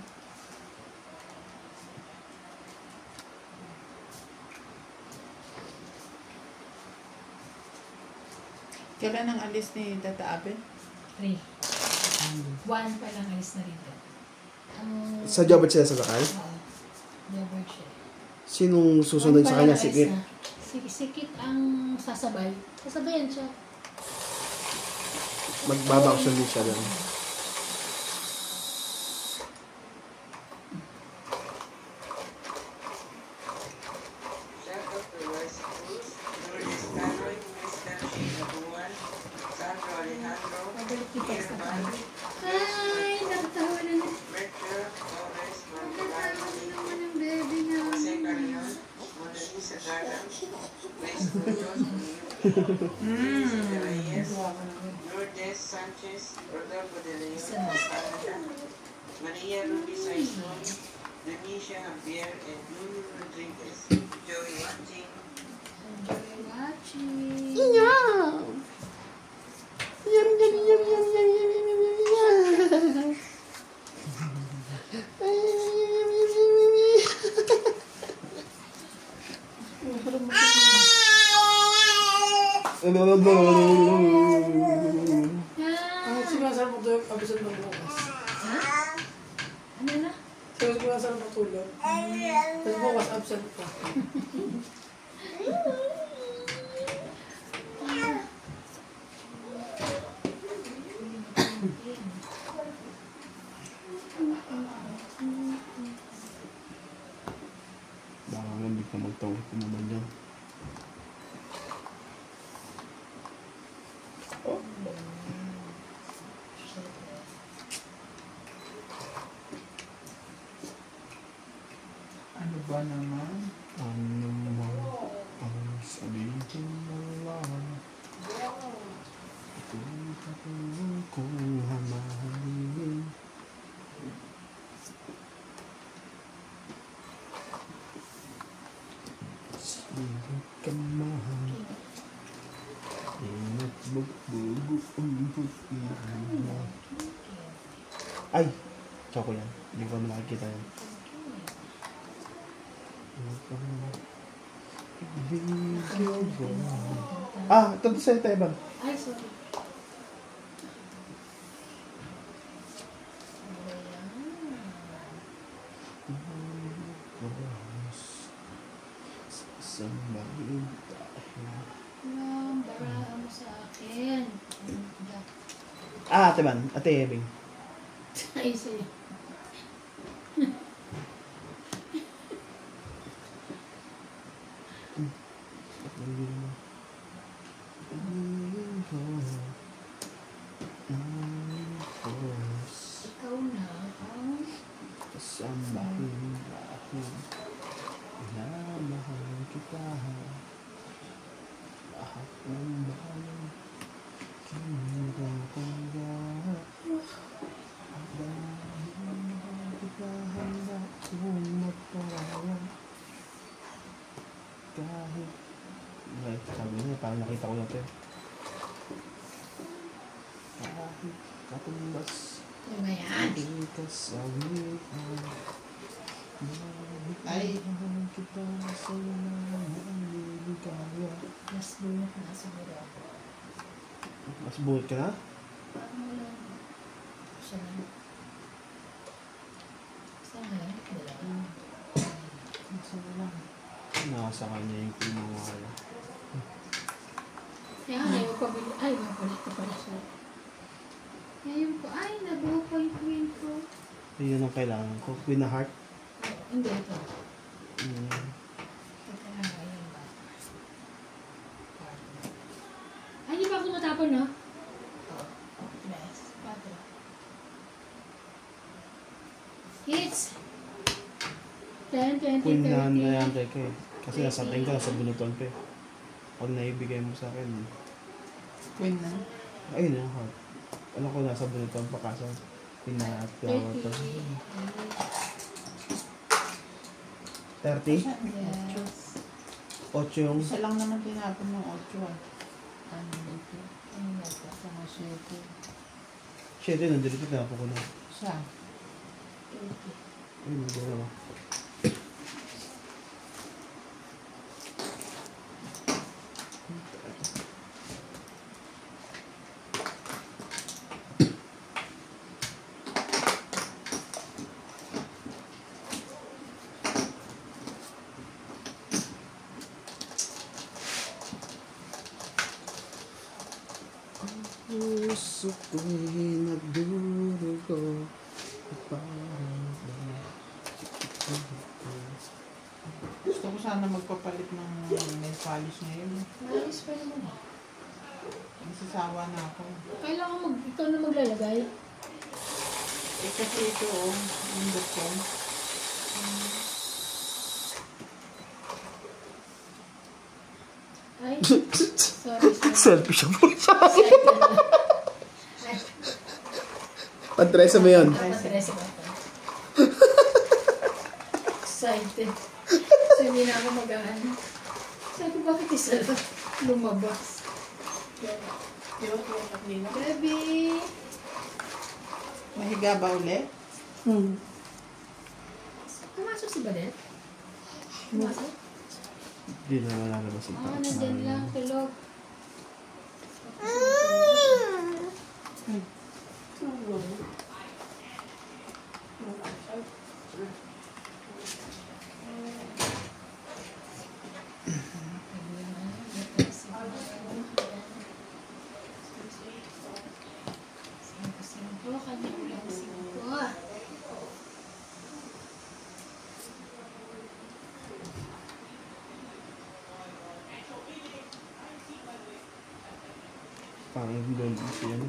Kailan ang alis ni Tata Abe? 3. 1 pa lang alis na rito. Ang... Sa job at sila sa sakal? Never siya. Sinong susunod sa kanya? Sikit. Sikit ang sasabay. Sasabayan siya. Magbabaksyon din siya lang. Shout out to Rice Cruz, Lourdes Canoy, Mr. Sheila Buwan, Sandro Alejandro, Pabalik yung text na tayo. Irvan, Ay, nakatawa na na. Mercury, Torres, Nakatawa na Mangalani, naman ang baby na. Jose Carrion, Mona Lisa Galang, Grace Munoz, Jessica Reyes, Lourdes Sanchez, Rodolfo de Leon, Canada, Maria Ruby Saison, Denisha Javier, and Lulu Rodriguez. Joey watching. Enjoy watching. Yum! Yum, yum, yum, yum, yum, yum, yum, yum, yum, yum. Ah, Sinasal mo doon, abisod ng bukas. ano na? Sinasal mo tulog. Tapos bukas, absent ka. Baka nga hindi ka magtawag ko naman yan. Ano ba naman? Ano mo ang sabihin mo lang? Ito'y katulong kong hamahalin. Sino ka mahal? Inat magbugo ang putihan mo. Ay! Choco yan. Hindi ko nakikita yan. Ah, ito sa Esteban. Ay, sorry. Ayan. Baraan mo sa akin. Ah, Ate Man. Ate Ebing. Ay, sa'yo. Ikaw na ang Kasambahin ako. Inamahal kita. Lahat ng bayan. Kinuha kong lahat. Dahil kita handa kong magparayan. Kahit ay, sabi niya, parang nakita ko na ito. Kahit katumbas. ano ba yan? Hindi ka sabihan. Ay. Mahal kita sa mga niligaya. Mas bunot na siguro ako. Mas buhat ka na? Parang wala. Siya lang. Basta nga lang. Dalawa. Nasa lang. Nasa kanya yung pinawala. Kaya nga, ayaw pa bili. Ay, mapalit ko pala siya. Ngayon po, ay, nabuo po yung queen ko. Yun ang kailangan ko. Queen na heart. Hindi ito. Mm. Ito lang, ayun ba? Ay, hindi pa ako matapon, no? Yes, 4. Hits! 10, 20, 30. Queen na yan kay. Kasi nasa atin ka, nasa bunutan pa eh. Pag naibigay mo sa akin, Queen na. ayun yung heart. Alam ko nasa bunutan pa kaso. Queen na at flower to. 30? Yes. 8 yung... Isa lang naman tinapon ng 8 ah. Ano dito? Ayun nga po. Sa mga 7. 7, nandito tinapon ko na. Siya. 80. Ayun, hindi na. Puso ko'y nagdurugo. Gusto ko sana magpapalit ng nail polish ngayon. Maayos pa naman. Nasasawa na ako. Kailangan ikaw na maglalagay. Eh kasi ito oh, yung gusto. Ay, sorry. Selfie siya po siya. Pantresa mo yun. Excited. So, hindi na ako mag-ano. Sabi ko, bakit isa lumabas? Baby! Mahiga ba ulit? Pumasok si Badet? Pumasok? Hindi na malalabas ito. Nandyan lang, tulog. Parang doon siya ano.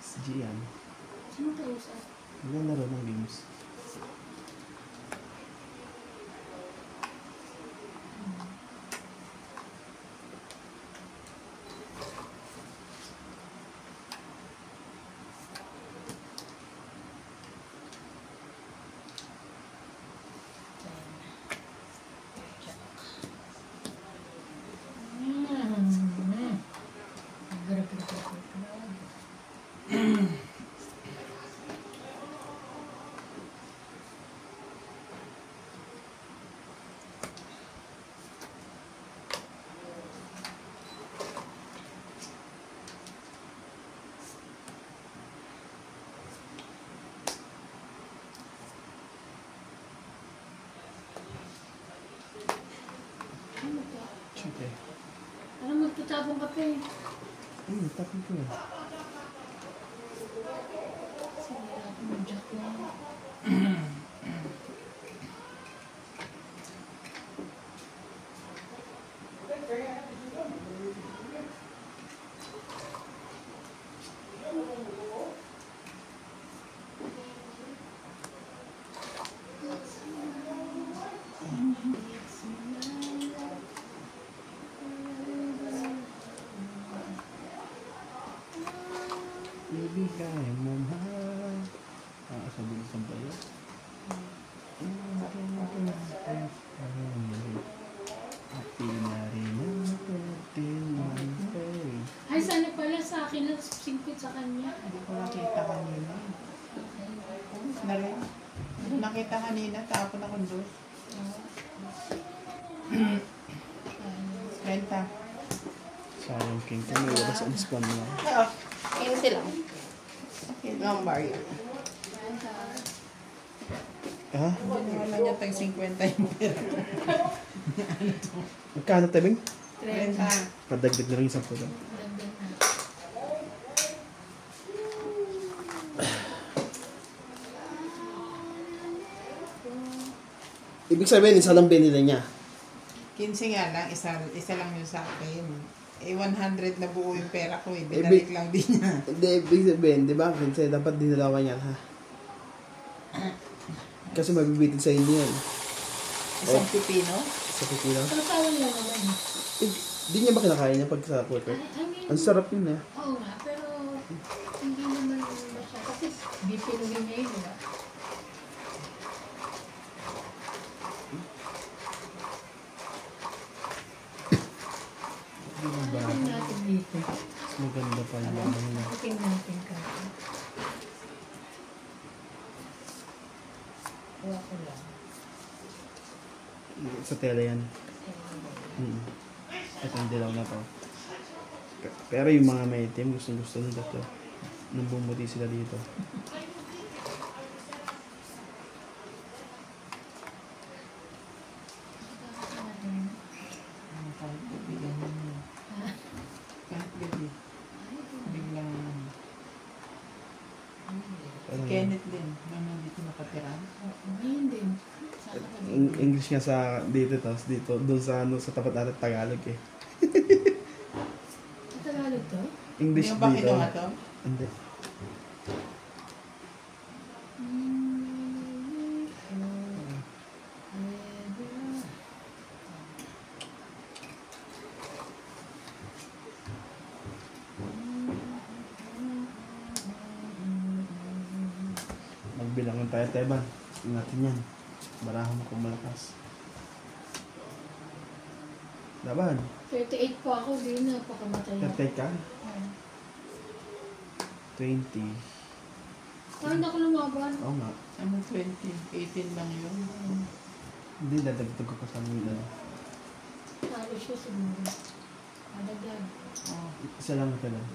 Si Gian. Sino kausap? Naglalaro ng games. Siyempre. Ano magtatapong kape? Tapos ko yan. Sige, ako mag-jack na. Ibigay mo mahal. Sabi ko sa bayo. Happy na rin ang 13 months. Ay, sana pala sa akin lang singkit sa kanya. Hindi ko nakita kanina. Na rin. Hindi nakita kanina, tapon ako doon. Renta. Sayang king ko. May oras ang spam na. Oo. 15 lang. Okay, lang barya. Ha? Hindi naman niya tayong 50 yung pera. Magkano tabing? 30. Padagdag na rin isang pulo. Dagdag na. Ibig sabihin, isa lang binili niya. 15 nga lang, isa lang yung sa akin. 100 na buo yung pera ko eh. Binalik lang din niya. Hindi, ibig sabihin, di ba? Kasi dapat dinalawa niya, ha? Kasi mabibitin sa inyo yan. Isang pipino. Sa pipino. Pero tawag lang naman. Di niya ba kinakain niya pag sa quarter? I mean, Ang sarap yun, eh. oo nga, pero hindi naman siya. Kasi bipinugin niya yun, di ba? Tingnan natin dito. Mas maganda pa yung ano niya. Tingnan natin ka. Kuha ko lang. Sa tela yan. Ito yung dilaw na to. Pero yung mga may itim, gusto nila to. Nang bumuti sila dito. Kahit bigyan niya. Kahit gabi. Biglang si Kenneth din. Nung dito nakatira. Ngayon din. Sana ka din. English nga sa dito, tapos dito, doon sa ano, sa tapat natin Tagalog eh. Tagalog to? English Hindi mo ba dito. kinuha to? Hindi. Magbilangan tayo, Teban. Ingatin yan. Barahan mo kung malakas. Laban. 38 pa ako, di na pakamatay ako. 30 ka? 20. Parang hindi ako lumaban. Oo nga. Ano 20? 18 lang yun. Hindi, dadagdag ko pa sa mga. Talo siya siguro. Kadagdag. Oh. Isa lang ito lang.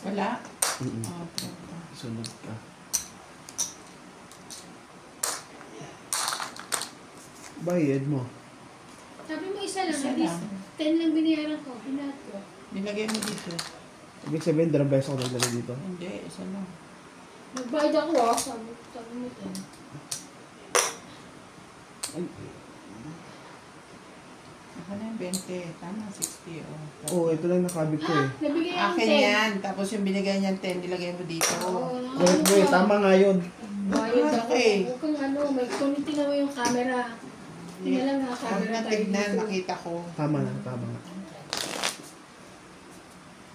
Wala? Mm-mm. Oh, Sunod ka. Bayad mo. Sabi mo isa lang, Isa at least lang. 10 lang binayaran ko. Pinat ko. Nilagay mo dito. Ibig sabihin, dalawang beses ako naglagay dito. Hindi, isa lang. Nagbayad ako sabi mo 10. Ako na yung 20. Tama, 60. Oh. Oo, ito lang nakabit ko eh. Nabigay ang Akin 10. yan. Tapos yung binigay niyan 10, nilagay mo dito. Oo, Wait, tama nga yun. bayad ako. Okay. Huwag kang ano, may tingnan mo yung camera. Tingnan lang nga Huwag camera na tayo tignan, dito. nakita ko. Tama na, tama na.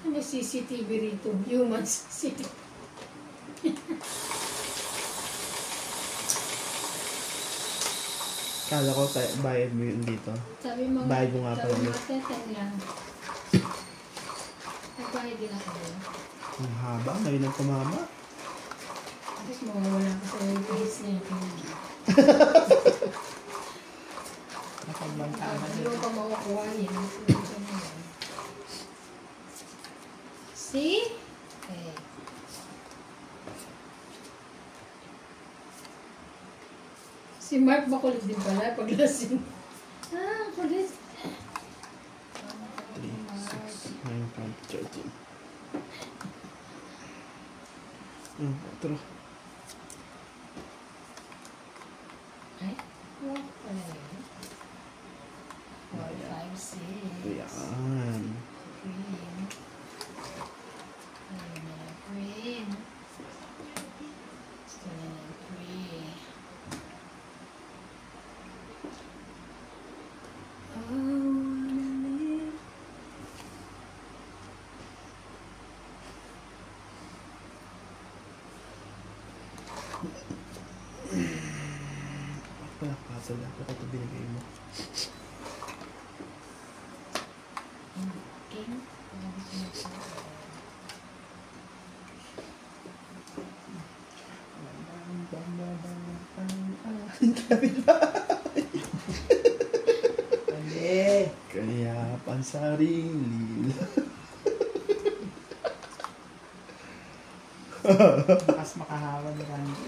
May CCTV rito. Human CCTV. Kala ko, bayad mo yun dito. Sabi mo, Bayad mo nga pala sabi yun. mo, 10 lang. Nagbayad din ako doon. Ang haba, ngayon ang tumama. Tapos mawawala ko sa face na yun. Nakagbanta ka Hindi na. mo pa makukuha yun. See? Okay. Si Mark ba kulit din pala pag lasing? Ah, kulit. 3, 6, 9, 5, 13. Tara. Ay, what pala yun? 4, 5, 6. Ayan. Green. Ayun na lang, green. Gusto na lang, green. Pala, puzzle lang. Kapag ito binigay mo. King. Hindi. Kaya pansarili. Bakas makahawa ni Randy.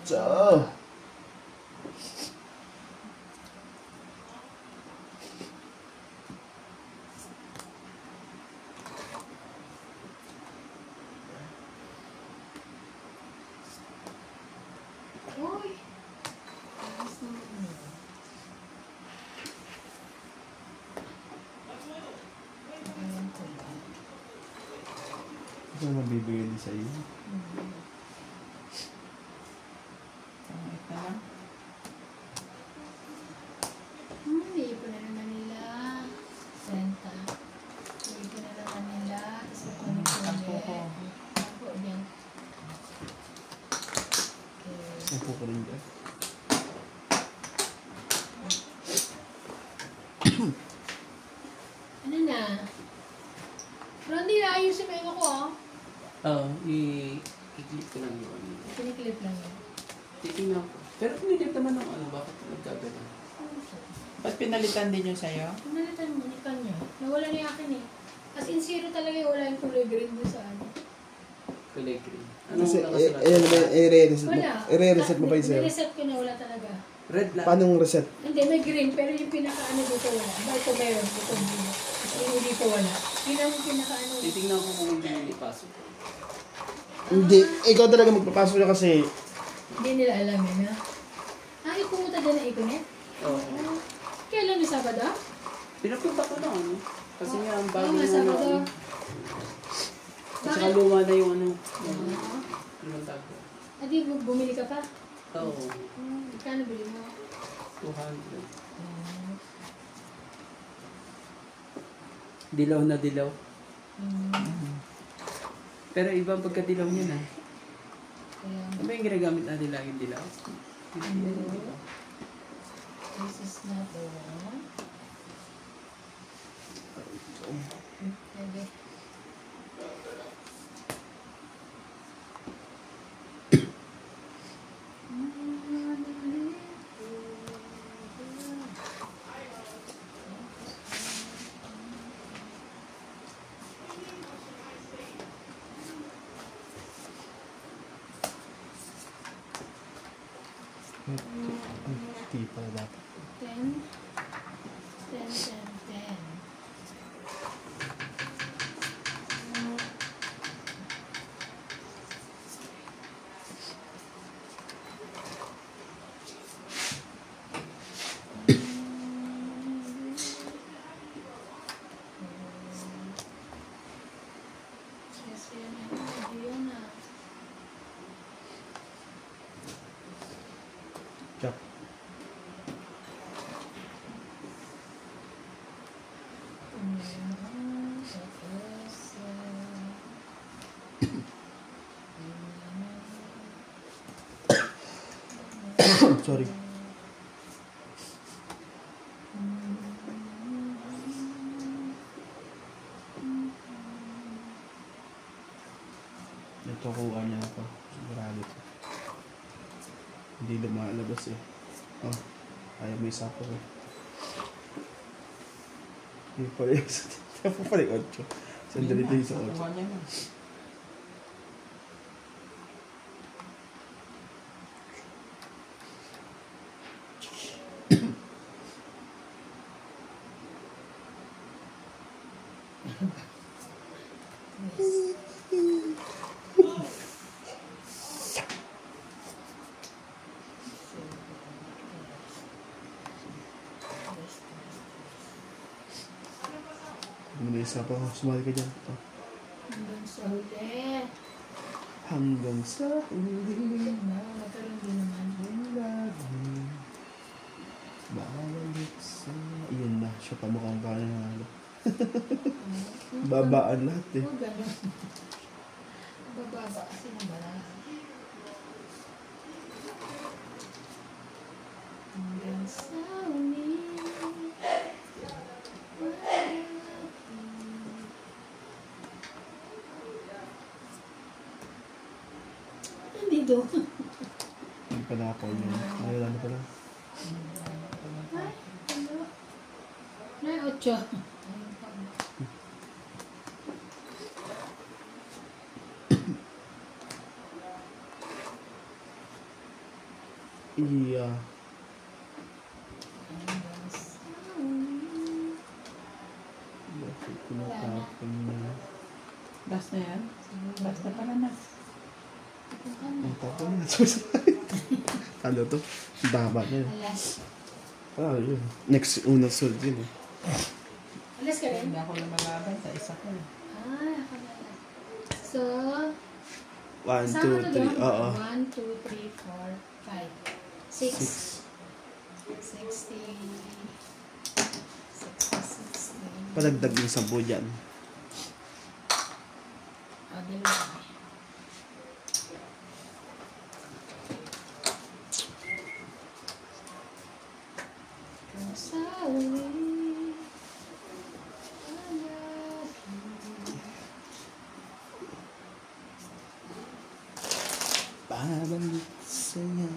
So. Uy! Ayos naman yun. Ayan ko lang. Ano mabibigay din sa iyo? Pangit na lang. Hindi ko na naman nila. Senta. Hindi ko na naman nila. Isa ko na Tampo ko. Tampo yan. Okay. Upo ko rin dyan. Ano na? Pero hindi na ayos yung mga ko, oh. Oo, i-click ko lang yun. Piniklip lang yun. Titingnan ko. Pero pinilip naman ng ano, bakit nagkagano? Ba't pinalitan din yung sa'yo? Pinalitan mo, ni kanya. Nawala na yung akin eh. As in zero talaga yung wala yung kulay green doon sa ano. Kulay green. Anong Kasi, nakasulat? i-reset mo. Wala. I-reset mo pa yun sir. Nireset ko na wala talaga. Red lang. Paano reset? Hindi, may green, pero yung pinaka-ano dito wala. Ito meron, ito green. Yung dito wala. Yun ang pinaka-ano. Titingnan ko kung hindi nilipasok. Hindi, ikaw talaga magpapasok na kasi Hindi nila alam yun, ha? Ah, pumunta din na Econet? Oo. Kailan yung Sabado? Pinapunta ko lang, ano? Kasi nga, ang Oo, bago nga, yung Sabado. ano. At saka luma na yung ano. Oo. Yung tago. Ah, di bumili ka pa? Oo. Kano bili mo? 200. Dilaw na dilaw. Pero ibang pagkadilaw niya na. Kaya, Ano ba yung ginagamit natin laging dilaw? this is not the one. Okay. hindi pa dapat. 10, 10, 10, 10. Kasi yun na. Chop. Sorry. Ito kuha niya ako. Sigurado ko. Hindi lumalabas eh. Oh, ayaw may isa ko eh. Hindi pala yung isa. Tapos pala yung 8. Sandali ito yung sa 8. Nakuha niya na. May isa pa. Sumali ka dyan. Ito. Hanggang sa huli. Hanggang sa huli. Nagkaroon din naman. Babalik sa... Iyan na. Siya pa mukhang pa na. Babaan lahat eh. Oo, gano'n. Bababa kasi ng barahan. Hanggang sa huli. Nandito. Hindi pa na ako yun. Ayun, ano pala? Ay, ano? Nay, 8. Iya. Bakit pinatapon niya? Last na yan? Last na pala na. Ang tapon na. Ano to? Baba na yun. Alas. Ah, yun. Next, unang sunod yun eh. Alas ka rin? Hindi ako lumalaban sa isa ko. Ako na lang. So, 1, kasama 2, na 3. doon. Oo. 1, 2, 3, 4, 5, 6. 60. 60. Palagdag yung 10 dyan. Dalawa. Babalik sa'yo.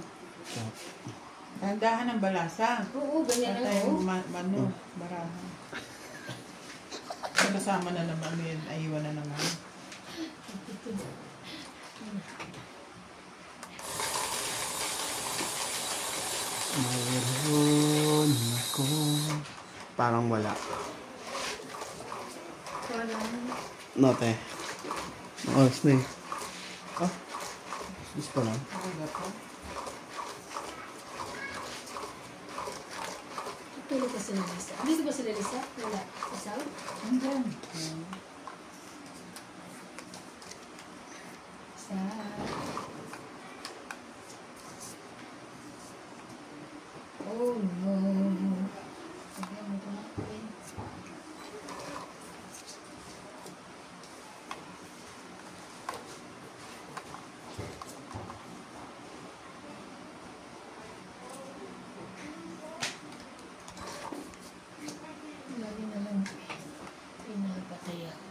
Dahan-dahan ng balasa. Oo, ganyan At lang. tayong mano, barahan. Kasama na naman yun, aywan na naman. Mayroon ako. Parang wala. Parang, Note. Oras na eh. Ah? Gusto pa lang. Talaga po. tulog ka sila Lisa. Dito ba sila Lisa? Wala. Isaw? Andyan. Sa... Oh no. Sabi mo ito na. Lagi na lang pinapatay ako.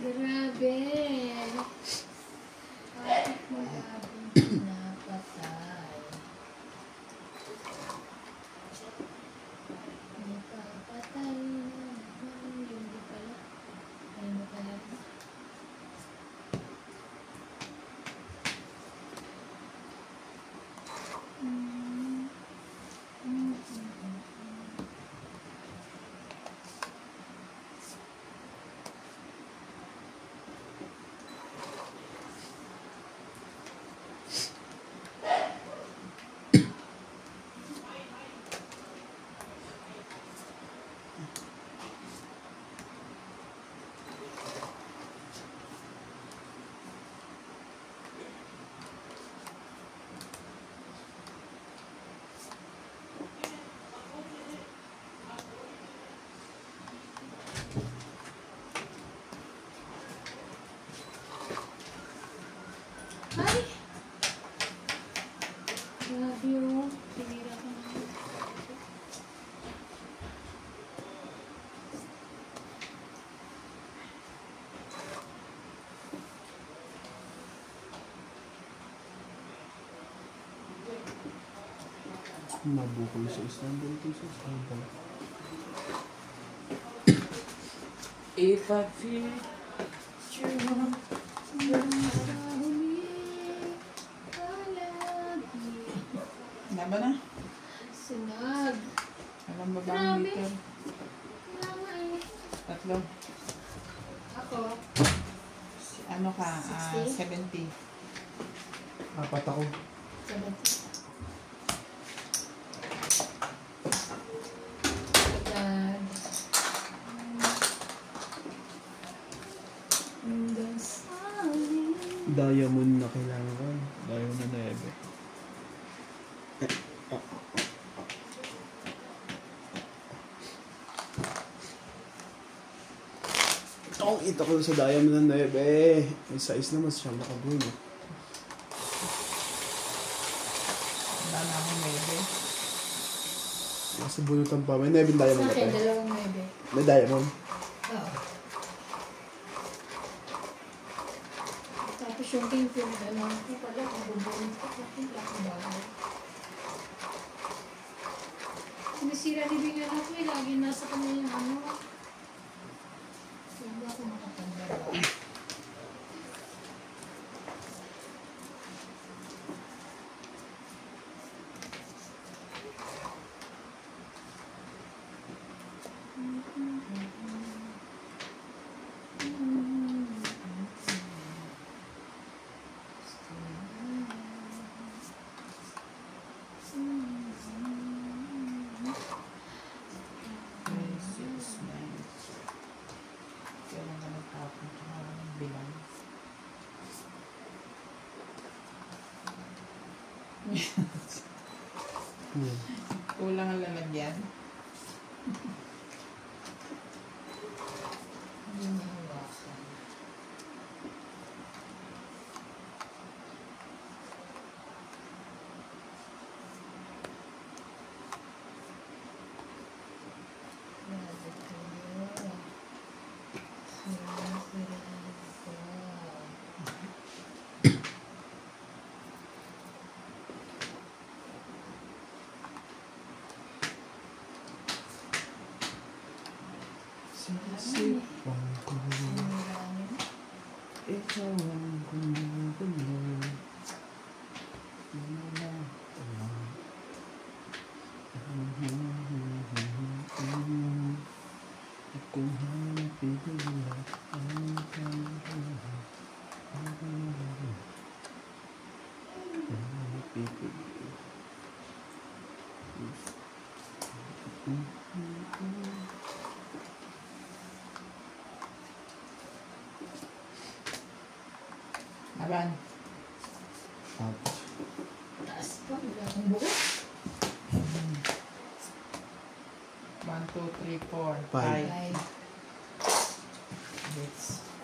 Grabe. Bakit mo labing pinapatay? Napapatay na naman. Hindi pala. Ay mo pala. Ay! Grabe yun. Pinira ko na. Mabukol sa Istanbul sa Istanbul. If I feel Laban na. Sunod. Alam ba bang Grabe. liter? Mama eh. Tatlo. Ako. Ano ka? 60? 70. Apat ako. 70. Agad. Hanggang sa huli. Diamond na kailangan. Diamond na 9. Ang ito ko sa diamond na 9. May size naman siya makabuno. Wala na akong maybe. Nasa bunutan pa. May 9 diamond Sa na akin, tayo. 2 9. May diamond. Oo. Tapos yung king pinag-ano ko pala, kung bubunod ko, bakit lang ang bago. Sinisira ni Bing anak ko, lagi nasa kanya yung ano. Hindi ako makatanda ba? Kailan ka nagtapon sa bilang? Kulang ang lalagyan. Hindi mahawakan. Grabe kayo. Sira-sira ko. Sisipan ko. Marami. Ikaw ang gumugulo. Kung hanapin lahat ang kailangan. Aban. Taas pa, wala akong buo. 1, 2, 3, 4, 5. Five. Ay, Hits.